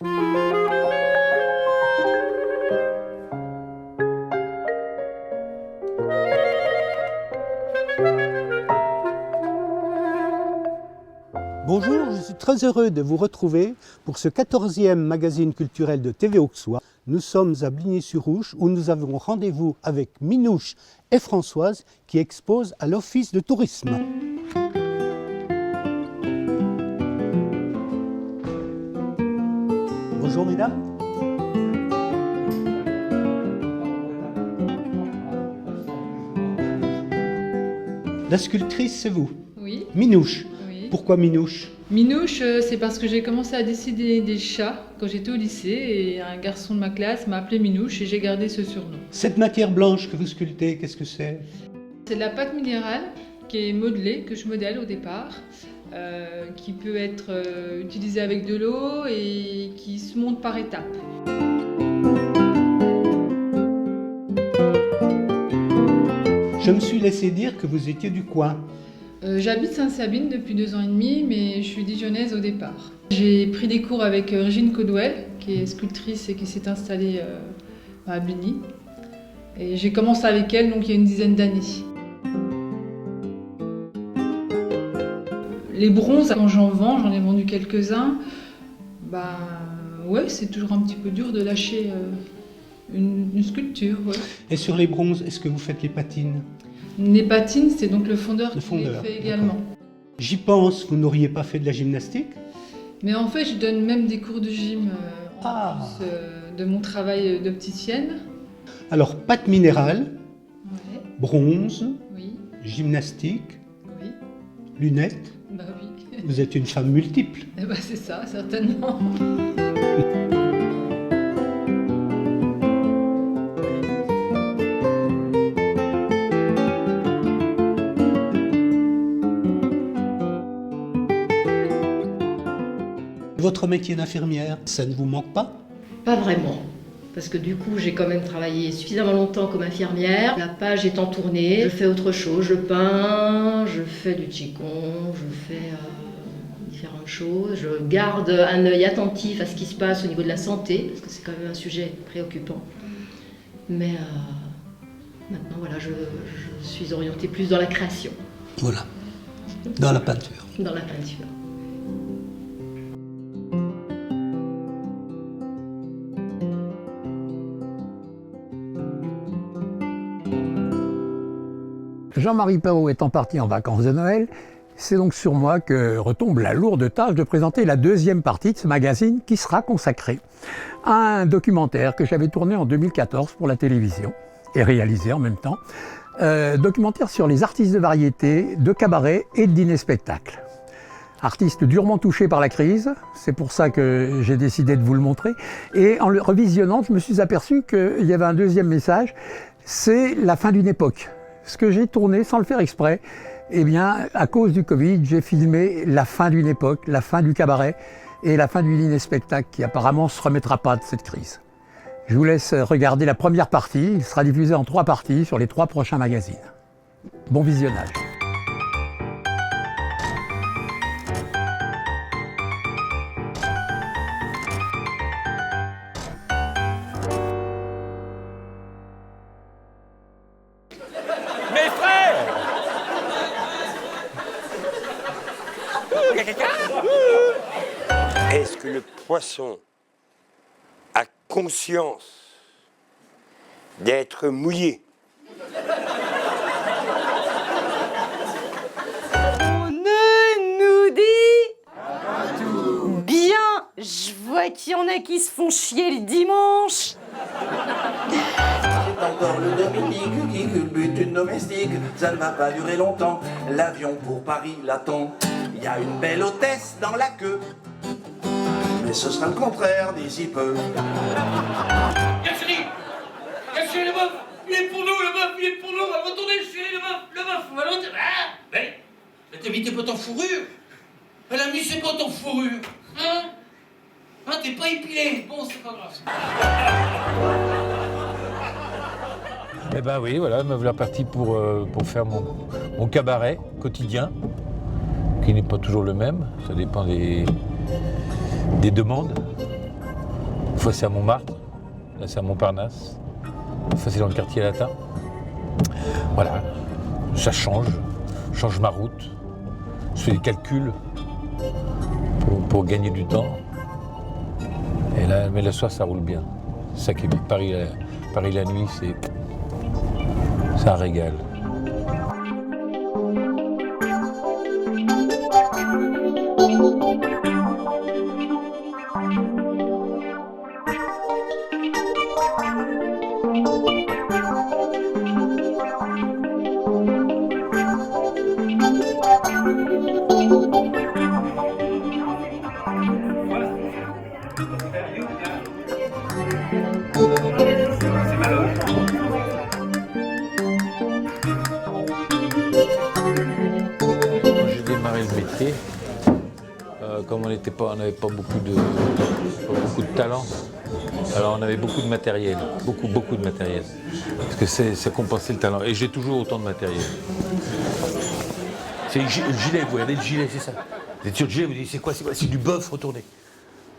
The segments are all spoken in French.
Bonjour, je suis très heureux de vous retrouver pour ce 14e magazine culturel de TV Auxois. Nous sommes à Bligny-sur-Ouche où nous avons rendez-vous avec Minouche et Françoise qui exposent à l'Office de tourisme. Bonjour mesdames. La sculptrice, c'est vous? Oui. Minouche. Oui. Pourquoi Minouche? Minouche, c'est parce que j'ai commencé à dessiner des chats quand j'étais au lycée et un garçon de ma classe m'a appelé Minouche et j'ai gardé ce surnom. Cette matière blanche que vous sculptez, qu'est-ce que c'est? C'est de la pâte minérale qui est modelée, que je modèle au départ, qui peut être utilisée avec de l'eau et qui se monte par étapes. Je me suis laissé dire que vous étiez du coin. J'habite Sainte-Sabine depuis 2 ans et demi, mais je suis dijonnaise au départ. J'ai pris des cours avec Régine Codwell, qui est sculptrice et qui s'est installée à Bligny. Et j'ai commencé avec elle donc il y a une dizaine d'années. Les bronzes, quand j'en vends, j'en ai vendu quelques-uns, ouais, c'est toujours un petit peu dur de lâcher une sculpture. Ouais. Et sur les bronzes, est-ce que vous faites les patines? Les patines, c'est donc le fondeur Le qui fondeur, les fait également. J'y pense, vous n'auriez pas fait de la gymnastique? Mais en fait, je donne même des cours de gym en plus de mon travail d'opticienne. Alors, pâte minérale, Ouais. bronze, Oui, gymnastique, oui, lunettes. bah oui. Vous êtes une femme multiple. Eh ben, c'est ça, certainement. Votre métier d'infirmière, ça ne vous manque pas? Pas vraiment, parce que du coup j'ai quand même travaillé suffisamment longtemps comme infirmière. La page étant tournée, je fais autre chose, je peins, je fais du qigong, je fais différentes choses. Je garde un œil attentif à ce qui se passe au niveau de la santé, parce que c'est quand même un sujet préoccupant. Mais maintenant voilà, je suis orientée plus dans la création. Voilà, dans la peinture. Dans la peinture. Jean-Marie Perrault étant parti en vacances de Noël, c'est donc sur moi que retombe la lourde tâche de présenter la deuxième partie de ce magazine qui sera consacrée à un documentaire que j'avais tourné en 2014 pour la télévision et réalisé en même temps. Documentaire sur les artistes de variété, de cabaret et de dîner-spectacle. Artistes durement touchés par la crise, c'est pour ça que j'ai décidé de vous le montrer. Et en le revisionnant, je me suis aperçu qu'il y avait un deuxième message, c'est la fin d'une époque. Ce que j'ai tourné sans le faire exprès, eh bien, à cause du Covid, j'ai filmé la fin d'une époque, la fin du cabaret et la fin du dîner-spectacle qui apparemment ne se remettra pas de cette crise. Je vous laisse regarder la première partie, il sera diffusé en 3 parties sur les 3 prochains magazines. Bon visionnage. Mes frères! Est-ce que le poisson a conscience d'être mouillé? On ne nous dit bien, je vois qu'il y en a qui se font chier le dimanche. C'est encore le Dominique qui culbute une domestique. Ça ne va pas durer longtemps, l'avion pour Paris l'attend. Il y a une belle hôtesse dans la queue, mais ce sera le contraire d'ici peu. Chérie! Cachez le bœuf! Il est pour nous, le bœuf! Il est pour nous! Retournez, chérie, le bœuf! On va l'entendre! Ah! Mais t'habitais pas ton fourrure? Elle a mis c'est quoi ton fourrure? Hein? Hein, t'es pas épilé! Bon, c'est pas grave. Eh ben oui, voilà, me voilà parti pour faire mon cabaret quotidien, qui n'est pas toujours le même, ça dépend des demandes. fois c'est à Montmartre, là c'est à Montparnasse, des fois c'est dans le quartier latin. Voilà, ça change, je change ma route, je fais des calculs pour gagner du temps. Et là, mais le soir ça roule bien. C'est ça qui est bien. Paris la nuit, c'est un régal. Comme on n'avait pas beaucoup de talent, alors on avait beaucoup de matériel, beaucoup de matériel, parce que ça compensait le talent. Et j'ai toujours autant de matériel. C'est le gilet, vous regardez le gilet, c'est ça. Vous êtes sur le gilet, vous dites c'est quoi? C'est du bœuf retourné.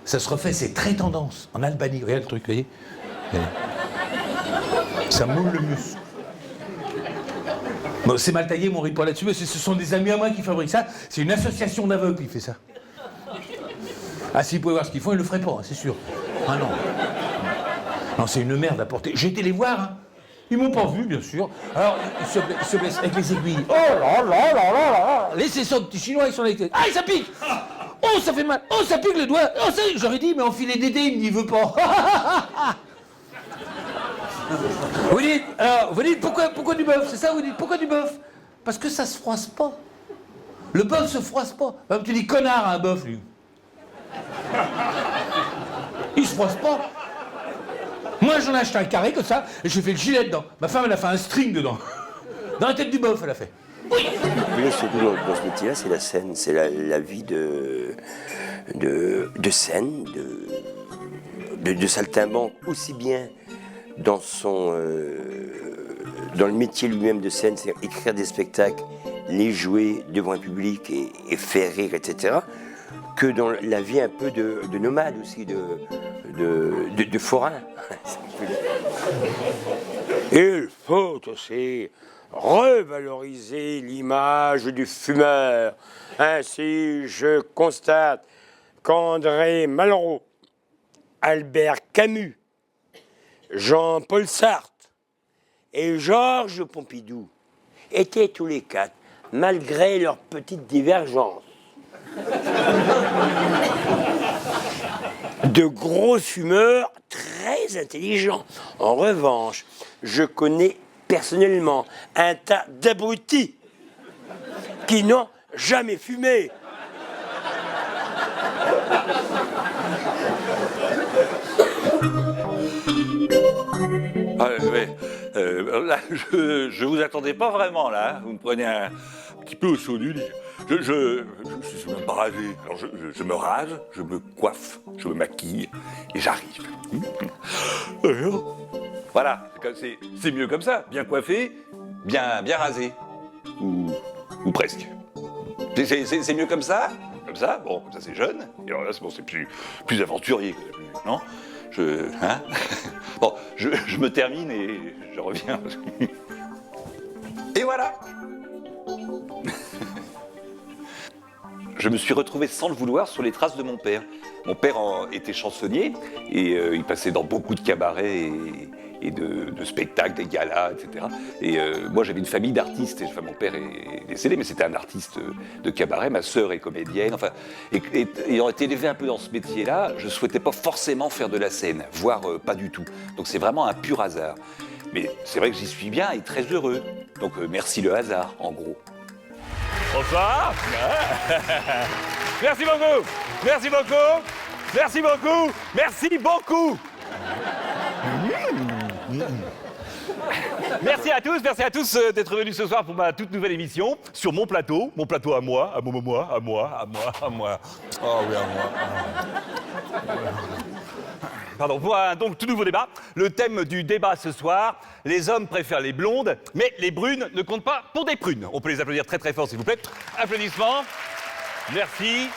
Ça se refait, c'est très tendance en Albanie. Regardez le truc, vous voyez. Ça moule le muscle. Bon, c'est mal taillé, mon ripoll là-dessus, mais ce sont des amis à moi qui fabriquent ça. C'est une association d'aveugles qui fait ça. Ah, s'ils pouvaient voir ce qu'ils font, ils le feraient pas, hein, c'est sûr. Ah non. Non, c'est une merde à porter. J'ai été les voir, hein. Ils m'ont pas vu, bien sûr. Alors, ils se blessent avec les aiguilles. Oh là là là là là. Laissez ça, petits Chinois, ils sont avec... Ah, ça pique. Oh, ça fait mal. Oh, ça pique le doigt. Oh, ça... J'aurais dit, mais enfiler des dés, il n'y veut pas. Vous dites, pourquoi du bœuf? C'est ça, vous dites, pourquoi du bœuf? Parce que ça se froisse pas. Le bœuf se froisse pas. Même tu dis connard à un bœuf, lui. Il se froisse pas. Moi, j'en ai acheté un carré comme ça, et j'ai fait le gilet dedans. Ma femme, elle a fait un string dedans. Dans la tête du bœuf, elle a fait. Oui. Surtout dans ce métier-là, c'est la scène, c'est la vie de scène, de saltimbanque, aussi bien dans le métier lui-même de scène, c'est écrire des spectacles, les jouer devant un public et faire rire, etc., que dans la vie un peu de nomade aussi, de forain. Il faut aussi revaloriser l'image du fumeur. Ainsi, je constate qu'André Malraux, Albert Camus, Jean-Paul Sartre et Georges Pompidou étaient tous les quatre, malgré leurs petites divergences, de gros fumeurs très intelligents. En revanche, je connais personnellement un tas d'abrutis qui n'ont jamais fumé. Ah, ouais. Là, je vous attendais pas vraiment, là. Vous me prenez un petit peu au saut du lit. Je suis même pas rasé. Alors je me rase, je me coiffe, je me maquille et j'arrive. Voilà, c'est mieux comme ça. Bien coiffé, bien rasé. Ou presque. C'est mieux comme ça. Comme ça, bon, comme ça c'est jeune. Et alors là, c'est plus aventurier, non? Bon, je me termine et je reviens. Et voilà. Je me suis retrouvé sans le vouloir sur les traces de mon père. Mon père était chansonnier et il passait dans beaucoup de cabarets et de spectacles, des galas, etc. Et moi j'avais une famille d'artistes. Enfin, mon père est décédé, mais c'était un artiste de cabaret. Ma sœur est comédienne. Enfin, et ayant été élevé un peu dans ce métier-là, je ne souhaitais pas forcément faire de la scène, voire pas du tout. Donc c'est vraiment un pur hasard. Mais c'est vrai que j'y suis bien et très heureux. Donc merci le hasard, en gros. Bonsoir. Merci beaucoup. Merci beaucoup. Merci beaucoup. Merci beaucoup. Merci à tous d'être venus ce soir pour ma toute nouvelle émission sur mon plateau à moi, à moi. Oh oui, à moi. Pardon, pour un donc tout nouveau débat. Le thème du débat ce soir, les hommes préfèrent les blondes, mais les brunes ne comptent pas pour des prunes. On peut les applaudir très très fort s'il vous plaît. Applaudissements. Merci.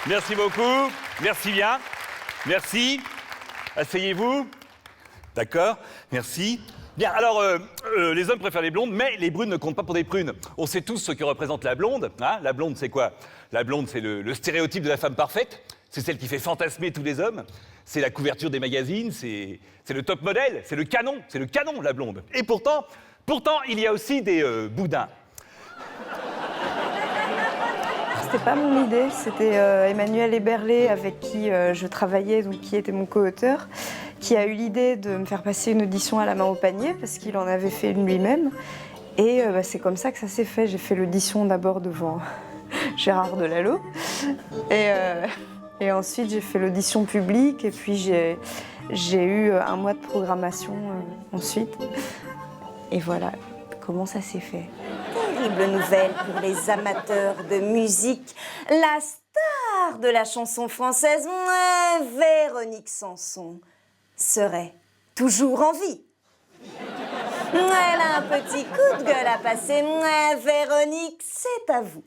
Merci beaucoup. Merci bien. Merci. Asseyez-vous. D'accord, merci. Bien, alors, les hommes préfèrent les blondes, mais les brunes ne comptent pas pour des prunes. On sait tous ce que représente la blonde. Hein, la blonde, c'est quoi? La blonde, c'est le stéréotype de la femme parfaite. C'est celle qui fait fantasmer tous les hommes. C'est la couverture des magazines, c'est le top modèle, c'est le canon, la blonde. Et pourtant, il y a aussi des boudins. C'était pas mon idée, c'était Emmanuel Eberlé avec qui je travaillais, donc qui était mon co-auteur, qui a eu l'idée de me faire passer une audition à la main au panier parce qu'il en avait fait une lui-même. Et c'est comme ça que ça s'est fait. J'ai fait l'audition d'abord devant Gérard Delalot et ensuite j'ai fait l'audition publique et puis j'ai eu un mois de programmation ensuite. Et voilà comment ça s'est fait. Terrible nouvelle pour les amateurs de musique. La star de la chanson française, Véronique Sanson, serait toujours en vie. Elle a un petit coup de gueule à passer. Véronique, c'est à vous.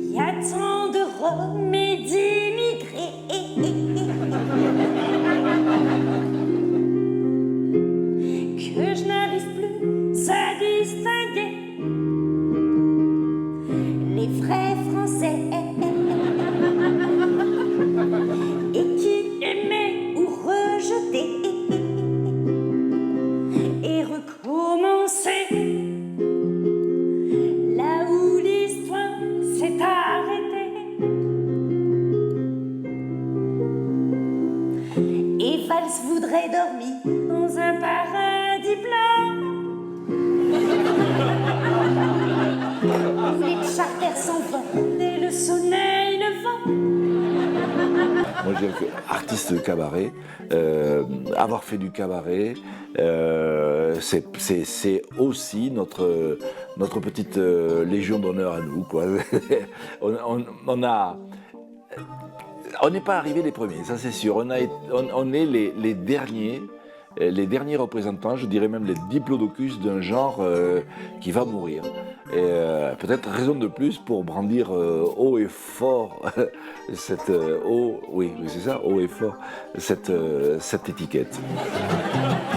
Il y a tant de Roms et d'immigrés que je n'arrive plus à distinguer les vrais Français et qui aimaient ou rejetaient et recommencer là où l'histoire s'est arrêtée. Et Valls voudrait dormir dans un paradis blanc. Les charters s'envolent et le soleil levant. Moi, je dirais que artiste de cabaret, avoir fait du cabaret, c'est aussi notre petite légion d'honneur à nous, quoi. On n'est pas arrivés les premiers, ça c'est sûr. On est les derniers représentants, je dirais même les diplodocus d'un genre qui va mourir. Et peut-être raison de plus pour brandir haut et fort cette haut et fort cette étiquette.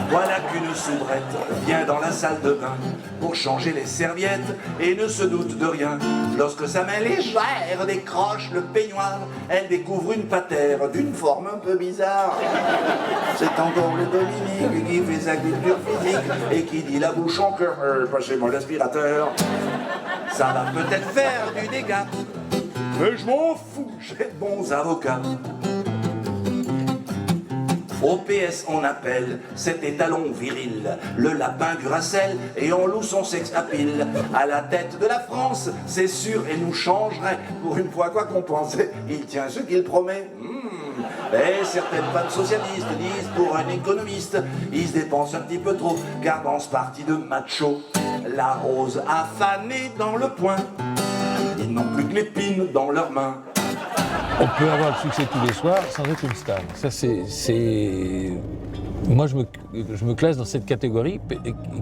Voilà qu'une soubrette vient dans la salle de bain pour changer les serviettes et ne se doute de rien. Lorsque sa main légère décroche le peignoir, elle découvre une patère d'une forme un peu bizarre. C'est encore le Dominique qui fait sa culture physique et qui dit la bouche en cœur, passez-moi l'aspirateur. Ça va peut-être faire du dégât, mais je m'en fous, j'ai de bons avocats. Au PS, on appelle cet étalon viril le lapin du Racel et on loue son sexe à pile. À la tête de la France, c'est sûr, et nous changerait. Pour une fois, quoi qu'on pense, il tient ce qu'il promet. Et certaines femmes socialistes disent pour un économiste, il se dépense un petit peu trop, car dans ce parti de macho, la rose a fané dans le poing. Ils n'ont plus que l'épine dans leurs mains. On peut avoir le succès tous les soirs sans être une star. Ça, c'est... Moi, je me classe dans cette catégorie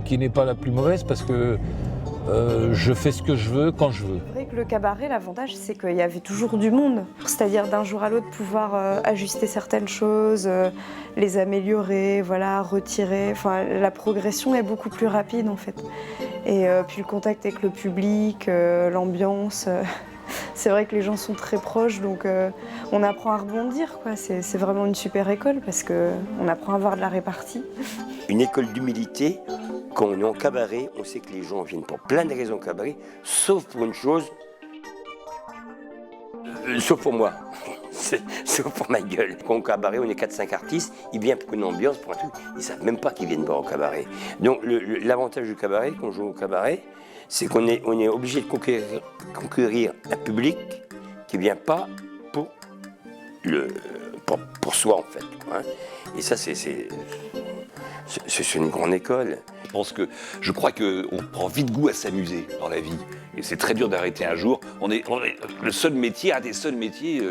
qui n'est pas la plus mauvaise parce que je fais ce que je veux quand je veux. C'est vrai que le cabaret, l'avantage, c'est qu'il y avait toujours du monde. C'est-à-dire d'un jour à l'autre pouvoir ajuster certaines choses, les améliorer, voilà, retirer. Enfin, la progression est beaucoup plus rapide en fait. Et puis le contact avec le public, l'ambiance. C'est vrai que les gens sont très proches, donc on apprend à rebondir, quoi. C'est vraiment une super école parce qu'on apprend à avoir de la répartie. Une école d'humilité. Quand on est en cabaret, on sait que les gens viennent pour plein de raisons au cabaret, sauf pour une chose, sauf pour moi, sauf pour ma gueule. Quand au cabaret, on est 4-5 artistes, ils viennent pour une ambiance, pour un truc, ils ne savent même pas qu'ils viennent boire au cabaret. Donc l'avantage du cabaret, quand on joue au cabaret, c'est qu'on est obligé de conquérir un public qui ne vient pas pour soi, en fait. Hein. Et ça, c'est une grande école. Je crois qu'on prend vite goût à s'amuser dans la vie. Et c'est très dur d'arrêter un jour. On est le seul métier, un des seuls métiers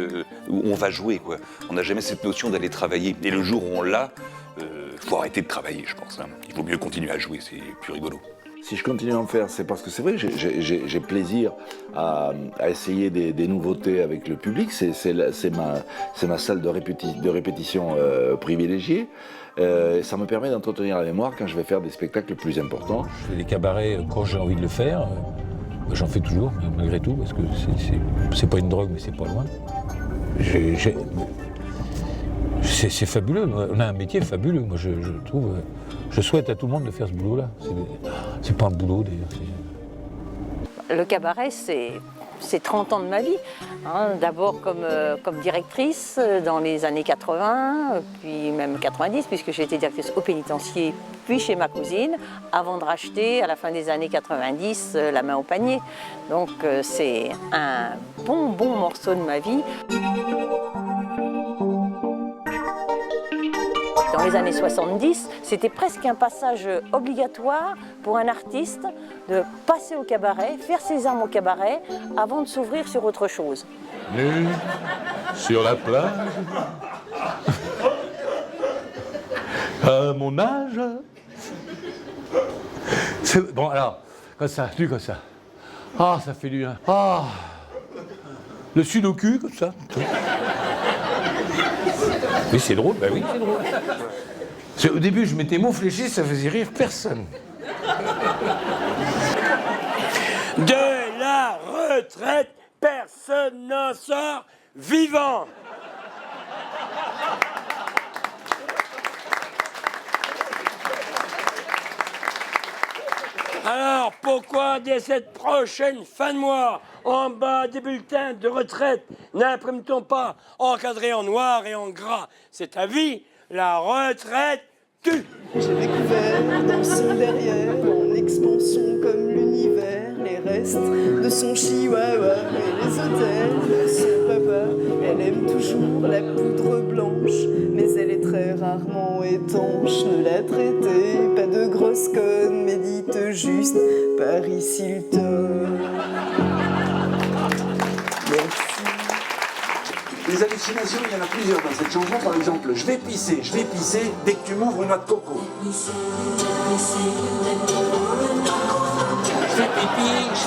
où on va jouer, quoi. On n'a jamais cette notion d'aller travailler. Et le jour où on l'a, il faut arrêter de travailler, je pense. Hein. Il vaut mieux continuer à jouer, c'est plus rigolo. Si je continue à en faire, c'est parce que c'est vrai, j'ai plaisir à essayer des nouveautés avec le public. C'est ma salle de répétition privilégiée. Ça me permet d'entretenir la mémoire quand je vais faire des spectacles plus importants. Je fais des cabarets quand j'ai envie de le faire. J'en fais toujours, malgré tout, parce que c'est pas une drogue, mais c'est pas loin. C'est fabuleux. On a un métier fabuleux. Moi, je trouve. Je souhaite à tout le monde de faire ce boulot-là. C'est pas un boulot, d'ailleurs. Le cabaret, c'est 30 ans de ma vie. Hein. D'abord comme directrice dans les années 80, puis même 90, puisque j'ai été directrice au pénitencier, puis chez ma cousine, avant de racheter, à la fin des années 90, la main au panier. Donc c'est un bon morceau de ma vie. Dans les années 70, c'était presque un passage obligatoire pour un artiste de passer au cabaret, faire ses armes au cabaret, avant de s'ouvrir sur autre chose. Nu, sur la plage, à mon âge. Bon alors, comme ça, nu comme ça. Ah, ça fait du bien. Ah, le sud au cul, comme ça. Oui, c'est drôle, bah oui, c'est drôle. Au début, je m'étais mot fléchi, ça faisait rire personne. De la retraite, personne n'en sort vivant. Alors, pourquoi dès cette prochaine fin de mois, en bas des bulletins de retraite, n'imprime-t-on pas encadré en noir et en gras? C'est à vie, la retraite tue. J'ai découvert dans son derrière, en expansion comme l'univers, les restes de son chihuahua et les hôtels de son papa. Elle aime toujours la poudre blanche, mais elle est très rarement étanche. Ne la traitez pas de grosse conne, mais dites juste Paris Hilton. Merci. Les hallucinations, il y en a plusieurs dans cette chanson. Par exemple, je vais pisser dès que tu m'ouvres une noix de coco. Je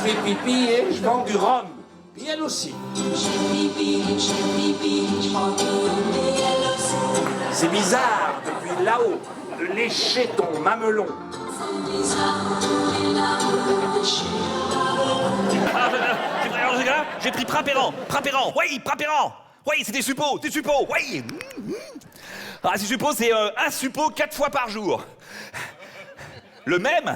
fais pipi et je vends du rhum. Puis elle aussi. C'est bizarre, depuis là-haut, de lécher ton mamelon. Alors, j'ai pris Prapéran, oui, Prapéran. Oui, c'est des suppos, oui. Ah, ces suppos, c'est un suppo 4 fois par jour. Le même.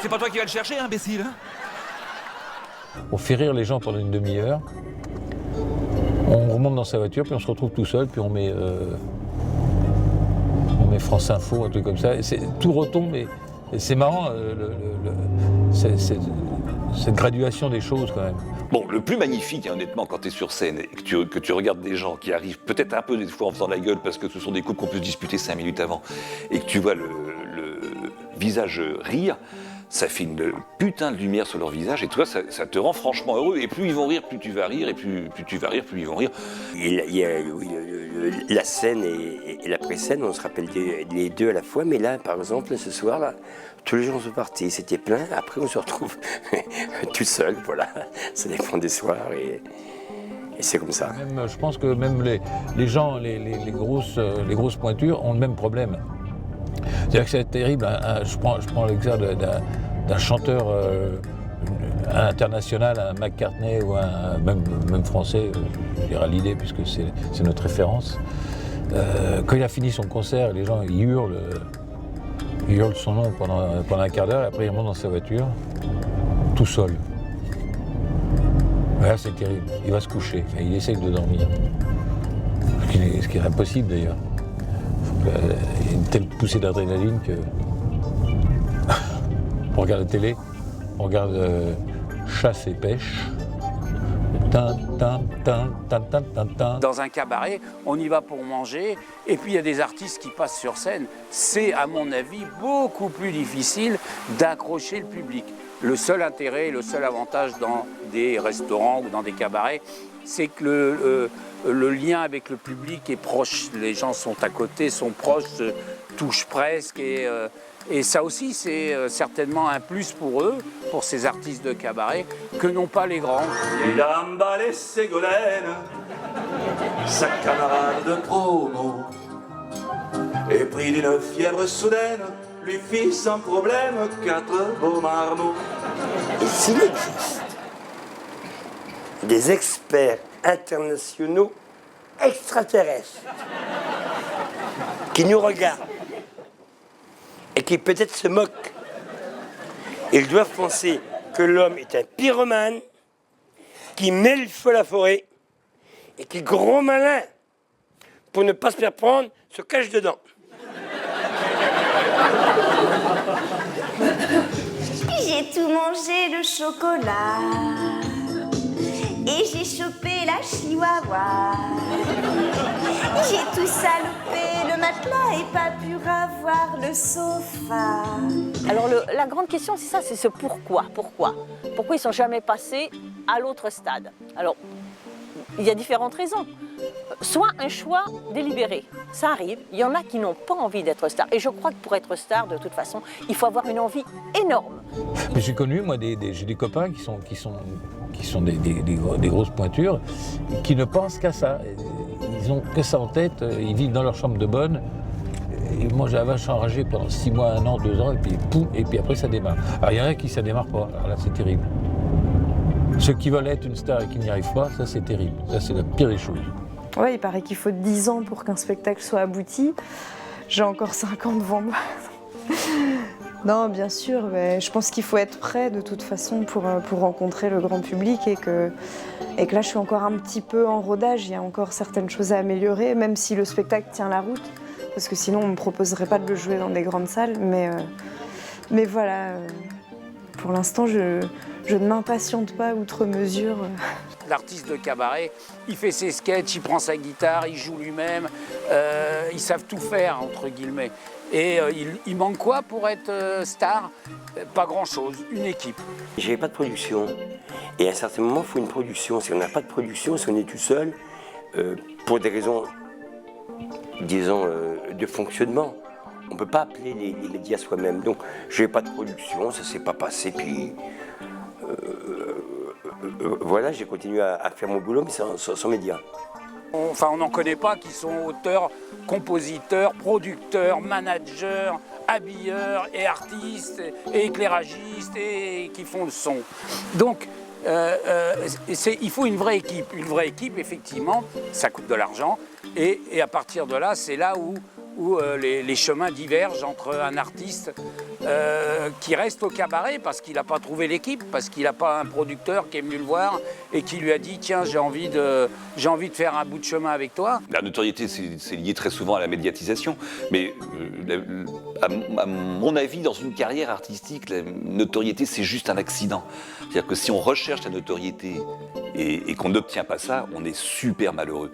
C'est pas toi qui vas le chercher, imbécile. On fait rire les gens pendant une demi-heure. On remonte dans sa voiture, puis on se retrouve tout seul, puis on met France Info, un truc comme ça. Et tout retombe, et c'est marrant, cette graduation des choses quand même. Bon, le plus magnifique, honnêtement, quand tu es sur scène et que tu regardes des gens qui arrivent peut-être un peu des fois en faisant la gueule parce que ce sont des couples qu'on peut se disputer 5 minutes avant et que tu vois le visage rire, ça fait une putain de lumière sur leur visage et toi, ça te rend franchement heureux. Et plus ils vont rire, plus tu vas rire, et plus tu vas rire, plus ils vont rire. Il y a la scène et l'après-scène, on se rappelle les deux à la fois, mais là, par exemple, ce soir-là, tous les gens sont partis, c'était plein, après on se retrouve tout seul, voilà, ça dépend des soirs et c'est comme ça. Même, je pense que même les gens, les grosses pointures ont le même problème. C'est-à-dire que c'est terrible, je prends l'exemple d'un chanteur international, un McCartney ou un même français, je dirais l'idée puisque c'est notre référence. Quand il a fini son concert, les gens ils hurlent son nom pendant un quart d'heure, et après il remonte dans sa voiture, tout seul. Là c'est terrible, il va se coucher, enfin, il essaye de dormir. Ce qui est impossible d'ailleurs. Il y a une telle poussée d'adrénaline que... On regarde la télé, on regarde chasse et pêche. Dans un cabaret, on y va pour manger, et puis il y a des artistes qui passent sur scène. C'est, à mon avis, beaucoup plus difficile d'accrocher le public. Le seul intérêt, le seul avantage dans des restaurants ou dans des cabarets, c'est que le lien avec le public est proche. Les gens sont à côté, sont proches, touche presque. Et ça aussi, c'est certainement un plus pour eux, pour ces artistes de cabaret, que n'ont pas les grands. Il a emballé Ségolène, sa camarade de promo, et pris d'une fièvre soudaine, lui fit sans problème 4 beaux marmots. Et s'il existe des experts internationaux extraterrestres qui nous regardent et qui peut-être se moquent, ils doivent penser que l'homme est un pyromane qui met le feu à la forêt et qui, gros malin, pour ne pas se faire prendre, se cache dedans. J'ai tout mangé le chocolat et j'ai chopé la chihuahua. J'ai tout salopé le matelas et pas pu ravoir le sofa. Alors la grande question, c'est ça, c'est ce pourquoi. Pourquoi ils ne sont jamais passés à l'autre stade? Alors, il y a différentes raisons. Soit un choix délibéré, ça arrive. Il y en a qui n'ont pas envie d'être star. Et je crois que pour être star, de toute façon, il faut avoir une envie énorme. Mais j'ai connu, moi, j'ai des copains qui sont des grosses pointures, qui ne pensent qu'à ça. Ils n'ont que ça en tête, ils vivent dans leur chambre de bonne. Et moi, j'ai vachement enragé pendant 6 mois, 1 an, 2 ans, et puis poum, et puis après, ça démarre. Alors, il y en a qui ça démarre pas. Alors là, c'est terrible. Ceux qui veulent être une star et qui n'y arrivent pas, ça, c'est terrible. Ça, c'est la pire des choses. Ouais, il paraît qu'il faut 10 ans pour qu'un spectacle soit abouti. J'ai encore 5 ans devant moi. Non, bien sûr, mais je pense qu'il faut être prêt de toute façon pour rencontrer le grand public et que là, je suis encore un petit peu en rodage. Il y a encore certaines choses à améliorer, même si le spectacle tient la route, parce que sinon, on ne me proposerait pas de le jouer dans des grandes salles. Mais voilà, pour l'instant, je ne m'impatiente pas outre mesure. L'artiste de cabaret, il fait ses sketchs, il prend sa guitare, il joue lui-même, ils savent tout faire, entre guillemets. Et il manque quoi pour être star? Pas grand-chose, une équipe. J'avais pas de production. Et à un certain moment, il faut une production. Si on n'a pas de production, si on est tout seul, pour des raisons, disons, de fonctionnement, on ne peut pas appeler les médias soi-même. Donc, je n'avais pas de production, ça ne s'est pas passé. Puis, voilà, j'ai continué à faire mon boulot, mais sans médias. Enfin, on n'en connaît pas qui sont auteurs, compositeurs, producteurs, managers, habilleurs et artistes et éclairagistes et qui font le son. Donc, il faut une vraie équipe. Une vraie équipe, effectivement, ça coûte de l'argent. Et à partir de là, c'est là où les chemins divergent entre un artiste qui reste au cabaret parce qu'il n'a pas trouvé l'équipe, parce qu'il n'a pas un producteur qui est venu le voir et qui lui a dit « Tiens, j'ai envie de faire un bout de chemin avec toi ». La notoriété, c'est lié très souvent à la médiatisation. Mais à mon avis, dans une carrière artistique, la notoriété, c'est juste un accident. C'est-à-dire que si on recherche la notoriété et qu'on n'obtient pas ça, on est super malheureux.